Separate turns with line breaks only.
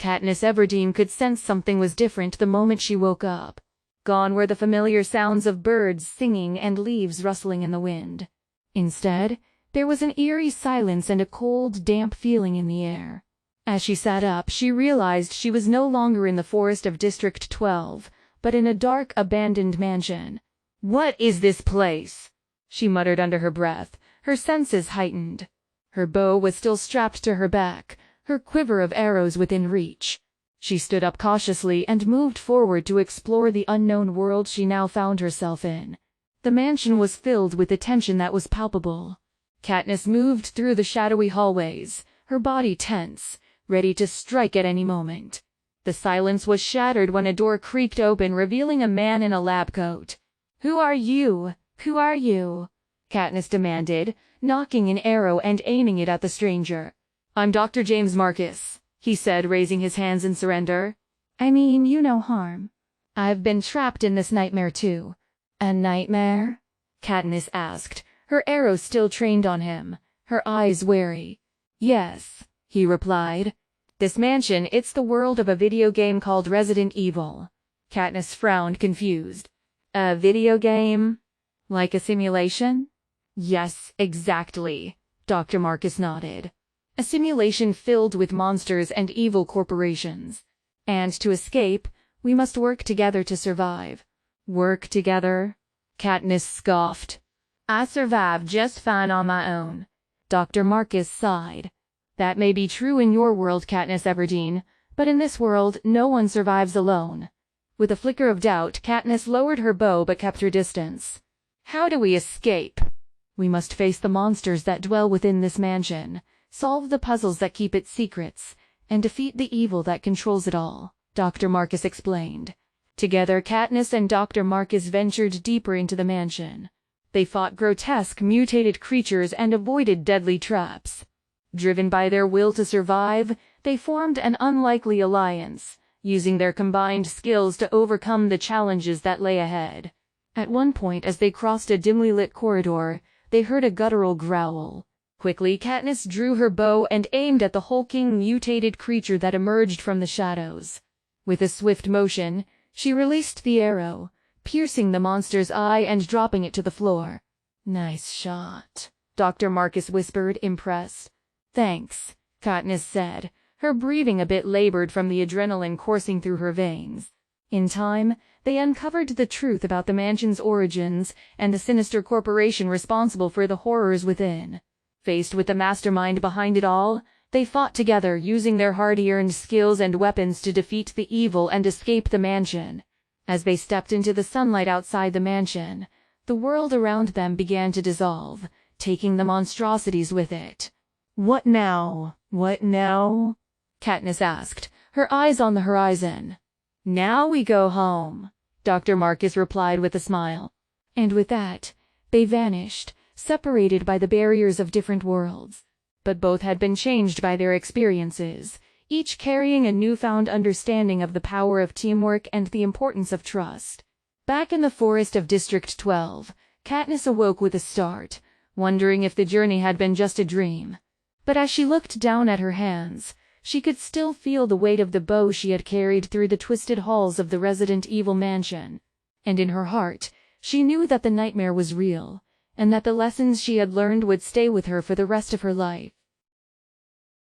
Katniss Everdeen could sense something was different the moment she woke up. Gone were the familiar sounds of birds singing and leaves rustling in the wind. Instead, there was an eerie silence and a cold, damp feeling in the air. As she sat up, she realized she was no longer in the forest of District 12, but in a dark, abandoned mansion. "What is this place?" she muttered under her breath, her senses heightened. Her bow was still strapped to her back, her quiver of arrows within reach. She stood up cautiously and moved forward to explore the unknown world she now found herself in. The mansion was filled with a tension that was palpable. Katniss moved through the shadowy hallways, her body tense, ready to strike at any moment. The silence was shattered when a door creaked open, revealing a man in a lab coat. "Who are you? Who are you?" Katniss demanded, nocking an arrow and aiming it at the stranger. "I'm Dr. James Marcus," he said, raising his hands in surrender. "I mean you no harm. I've been trapped in this nightmare too." "A nightmare?" Katniss asked, her arrow still trained on him, her eyes wary. "Yes," he replied. "This mansion, it's the world of a video game called Resident Evil." Katniss frowned, confused. "A video game? Like a simulation?" "Yes, exactly," Dr. Marcus nodded. "A simulation filled with monsters and evil corporations. And to escape, we must work together to survive." "Work together?" Katniss scoffed. "I survived just fine on my own." Dr. Marcus sighed. "That may be true in your world, Katniss Everdeen, but in this world, no one survives alone." With a flicker of doubt, Katniss lowered her bow but kept her distance. "How do we escape?" "We must face the monsters that dwell within this mansion, solve the puzzles that keep its secrets, and defeat the evil that controls it all," Dr. Marcus explained. Together, Katniss and Dr. Marcus ventured deeper into the mansion. They fought grotesque, mutated creatures and avoided deadly traps. Driven by their will to survive, they formed an unlikely alliance, using their combined skills to overcome the challenges that lay ahead. At one point, as they crossed a dimly lit corridor, they heard a guttural growl. Quickly, Katniss drew her bow and aimed at the hulking, mutated creature that emerged from the shadows. With a swift motion, she released the arrow, piercing the monster's eye and dropping it to the floor. "Nice shot," Dr. Marcus whispered, impressed. "Thanks," Katniss said, her breathing a bit labored from the adrenaline coursing through her veins. In time, they uncovered the truth about the mansion's origins and the sinister corporation responsible for the horrors within. Faced with the mastermind behind it all, they fought together, using their hard-earned skills and weapons to defeat the evil and escape the mansion. As they stepped into the sunlight outside the mansion, the world around them began to dissolve, taking the monstrosities with it. "What now? What now?" Katniss asked, her eyes on the horizon. "Now we go home," Dr. Marcus replied with a smile. And with that, they vanished, separated by the barriers of different worlds. But both had been changed by their experiences, each carrying a newfound understanding of the power of teamwork and the importance of trust. Back in the forest of District 12, Katniss awoke with a start, wondering if the journey had been just a dream. But as she looked down at her hands, she could still feel the weight of the bow she had carried through the twisted halls of the Resident Evil mansion. And in her heart, she knew that the nightmare was real, and that the lessons she had learned would stay with her for the rest of her life.